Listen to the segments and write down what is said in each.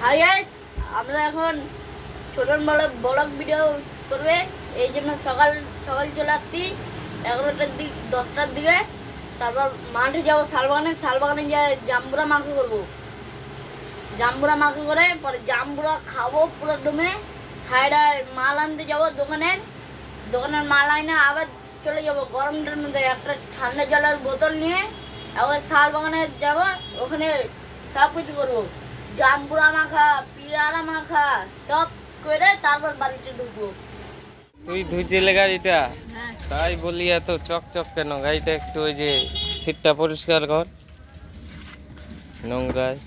Hi guys, আমরা এখন Chhoton blog video করবে। এই জন্য সকাল সকাল চলে আসছি 11টার দিক 10টার দিকে। তারপর মাঠে যাবো শালবাগানে গিয়ে জাম্বুরা মাংস করবো। জাম্বুরা মাংস করে পরে জাম্বুরা খাবো পুরো দমে। খাইডা মাল আনতে যাবো দোকানের মাল আইনে আবার চলে যাবো গরমটার মধ্যে একটা ঠান্ডা জলের বোতল নিয়ে আবার শালবাগানে যাবো। ওখানে সব কিছু করবো, জাম্বুরা মাখা, পিয়ারা মাখা সব করে তারপর বাড়িতে ঢুকবো। তুই ধুইছিলে গাড়িটা? তাই বলি এত চকচক কেন? গাড়িটা একটু ওই যে সিটটা পরিষ্কার কর, নোংরায়।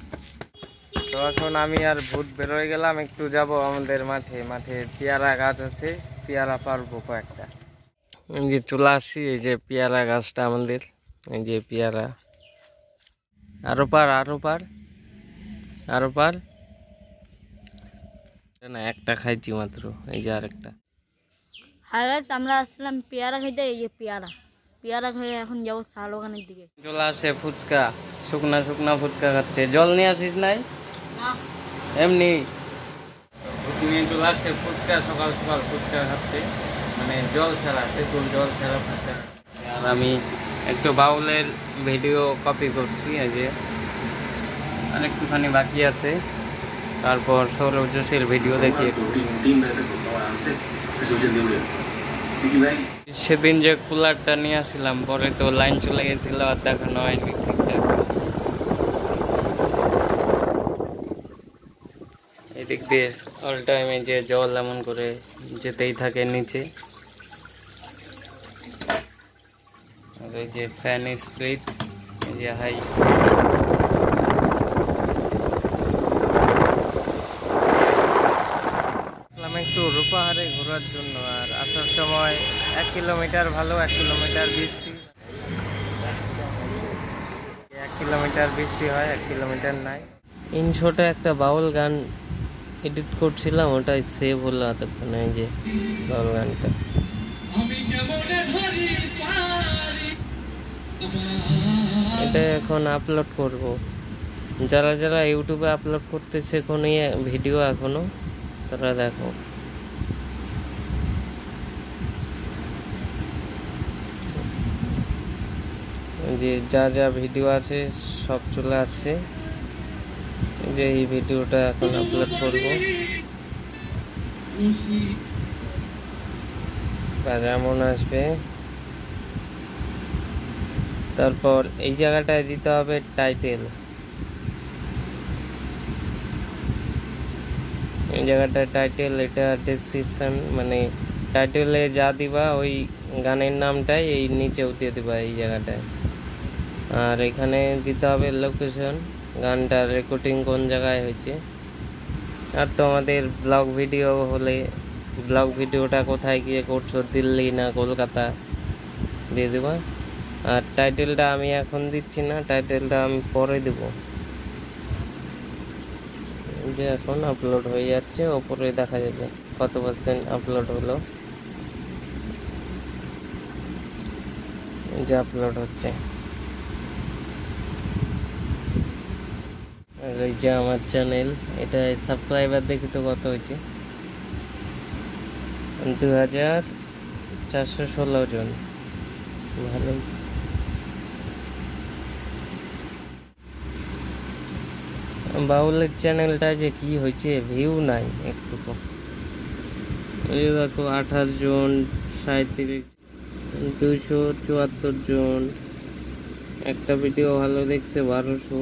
তো এখন আমি আর ভূত বেরোয় গেলাম, একটু যাব আমাদের মাঠে পেয়ারা গাছ আছে, পেয়ারা পারবো কয়েকটা। এই যে চলে আসছি, এই যে পেয়ারা গাছটা আমাদের, এই যে পেয়ারা। আরো পার না, একটা খাইছি মাত্র, এই যে আরেকটা। হ্যাঁ গাইস, আমরা আসলাম পেয়ারা খাইতে। এই যে পেয়ারা খেয়ে এখন যাবো শালবাগানের দিকে। চলে আসে ফুচকা, শুকনা ফুচকা খাচ্ছে। জল নিয়ে আসিস নাই? এমনি নিয়ে চলে আসছে ফুচকা, সকাল সকাল ফুচকা খাচ্ছে, মানে জল ছাড়া, তেঁতুল জল ছাড়া ফুচকা। আর আমি একটু বাউলের ভিডিও কপি করছি, এই যে আর একটুখানি বাকি আছে। তারপর সৌরজশীর ভিডিও দেখি। সেদিন যে কুলারটা নিয়ে আসছিলাম, পরে তো লাইন চলে গেছিল, আর দেখানো হয়নি ঠিকঠাক। এদিক দিয়ে অল টাইমে যে জল এমন করে যেতেই থাকে নিচে। আর এই যে ফ্যান স্প্লিট, এই যে হাই। একটু রূপাহারে ঘোরার জন্য, আর আসার সময় 1 কিলোমিটার ভালো, 1 কিলোমিটার বৃষ্টি, 1 কিলোমিটার বৃষ্টি হয়, 1 কিলোমিটার নাই। ইনশটে একটা বাউল গান এডিট করছিলাম, ওটাই সেভ হলো এতক্ষণ। এই যে বাউল গানটা, এটা এখন আপলোড করব। যারা যারা ইউটিউবে আপলোড করতেছে কোনো ভিডিও এখনো, তারা দেখো। যে যা ভিডিও আছে সব চলে আসছে, যে এই ভিডিওটা এখন আপলোড করব। যেমন আসবে, তারপর এই জায়গাটায় দিতে হবে টাইটেল। এই জায়গাটা টাইটেল, এটা ডেসক্রিপশন, মানে টাইটেলে যা দিবা ওই গানের নামটাই এই নিচেও দিয়ে দিবা এই জায়গাটায়। আর এখানে দিতে হবে লোকেশন, গানটার রেকর্ডিং কোন জায়গায় হয়েছে। আর তোমাদের ব্লগ ভিডিও হলে ব্লগ ভিডিওটা কোথায় গিয়ে করছো, দিল্লি না কলকাতা, দিয়ে দেবা। আর টাইটেলটা আমি এখন দিচ্ছি না, টাইটেলটা আমি পরে দেব। যে এখন আপলোড হয়ে যাচ্ছে, ওপরে দেখা যাবে কত % আপলোড হলো। যে আপলোড হচ্ছে, এই যে আমার চ্যানেল, এটা সাবস্ক্রাইবার দেখি তো কত হয়েছে, 2416 জন, ভালোই। বাউলের চ্যানেলটা যে কি হয়েছে, ভিউ নাই একটুকু। এই দেখো 28 জন, 37, 274 জন। একটা ভিডিও ভালো দেখছে 1200।